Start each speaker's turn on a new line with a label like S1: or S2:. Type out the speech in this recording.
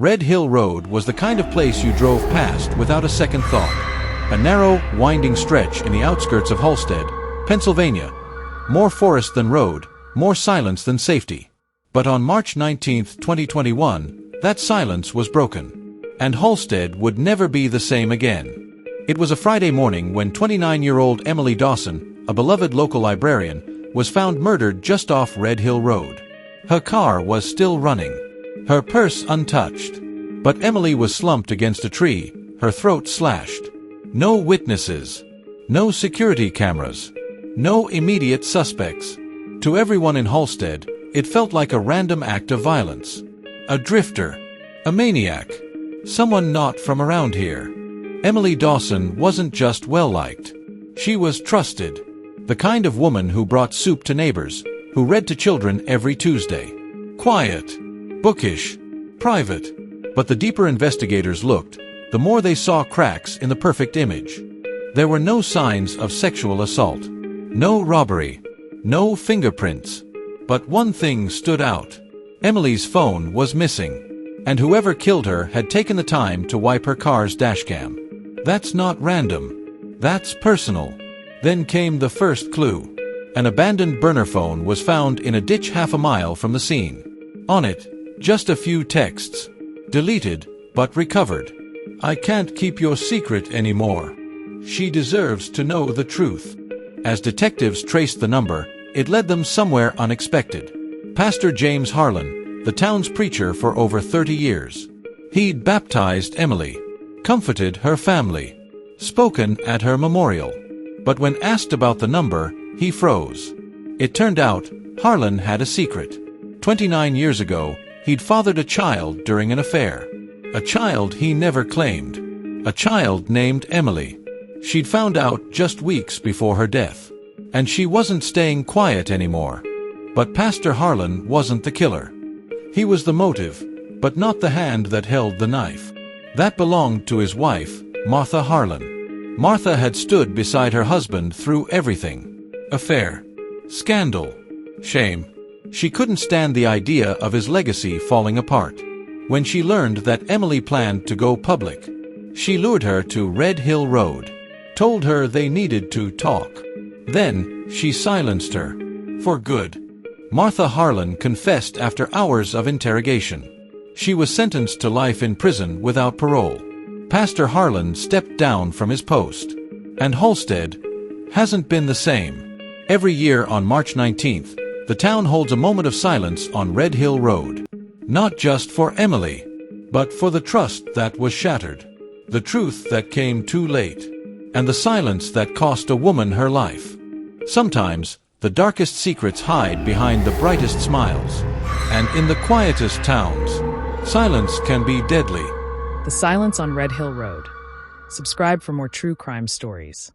S1: Red Hill Road was the kind of place you drove past without a second thought. A narrow, winding stretch in the outskirts of Halstead, Pennsylvania. More forest than road, more silence than safety. But on March 19, 2021, that silence was broken. And Halstead would never be the same again. It was a Friday morning when 29-year-old Emily Dawson, a beloved local librarian, was found murdered just off Red Hill Road. Her car was still running, her purse untouched. But Emily was slumped against a tree, her throat slashed. No witnesses. No security cameras. No immediate suspects. To everyone in Halstead, it felt like a random act of violence. A drifter. A maniac. Someone not from around here. Emily Dawson wasn't just well-liked. She was trusted. The kind of woman who brought soup to neighbors, who read to children every Tuesday. Quiet. Bookish. Private. But the deeper investigators looked, the more they saw cracks in the perfect image. There were no signs of sexual assault. No robbery. No fingerprints. But one thing stood out. Emily's phone was missing. And whoever killed her had taken the time to wipe her car's dashcam. That's not random. That's personal. Then came the first clue. An abandoned burner phone was found in a ditch half a mile from the scene. On it, just a few texts. Deleted, but recovered. I can't keep your secret anymore. She deserves to know the truth. As detectives traced the number, it led them somewhere unexpected. Pastor James Harlan, the town's preacher for over 30 years. He'd baptized Emily, comforted her family, spoken at her memorial. But when asked about the number, he froze. It turned out, Harlan had a secret. 29 years ago, he'd fathered a child during an affair. A child he never claimed. A child named Emily. She'd found out just weeks before her death. And she wasn't staying quiet anymore. But Pastor Harlan wasn't the killer. He was the motive, but not the hand that held the knife. That belonged to his wife, Martha Harlan. Martha had stood beside her husband through everything. Affair. Scandal. Shame. She couldn't stand the idea of his legacy falling apart. When she learned that Emily planned to go public, she lured her to Red Hill Road, told her they needed to talk. Then, she silenced her. For good. Martha Harlan confessed after hours of interrogation. She was sentenced to life in prison without parole. Pastor Harlan stepped down from his post. And Halstead hasn't been the same. Every year on March 19th, the town holds a moment of silence on Red Hill Road. Not just for Emily, but for the trust that was shattered. The truth that came too late. And the silence that cost a woman her life. Sometimes, the darkest secrets hide behind the brightest smiles. And in the quietest towns, silence can be deadly.
S2: The Silence on Red Hill Road. Subscribe for more true crime stories.